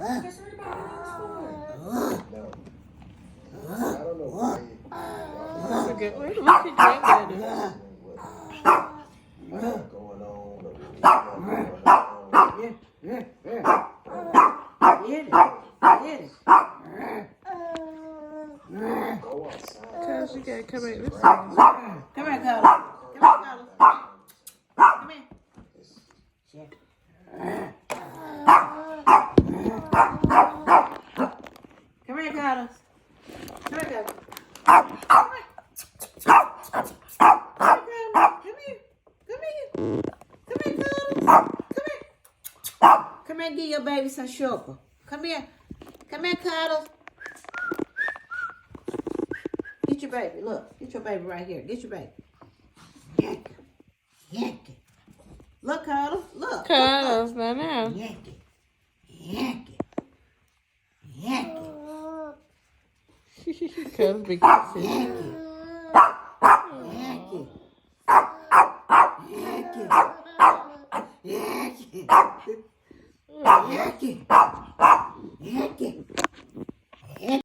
That's what everybody else for. No. I don't know why. Look at that. What's going on? Or what's going on. Go outside. Cause you gotta come back this way. Come here, Carlos. Come here, Carlos. Come here. Come here, Carlos. Come here, Carlos. Come here. Come here. Come here. Come here, Carlos. Come here. Come here, give your baby some sugar. Come here. Come here, Carlos. Get your baby. Look. Get your baby right here. Get your baby. Yank it. Yank it. Look, Carlos. Look. Carlos, not now. Yank it. Yank it. Yank it. Cause be kissing. Yank it. Yank it. Yank it. Yank it. Yank it. Yank it.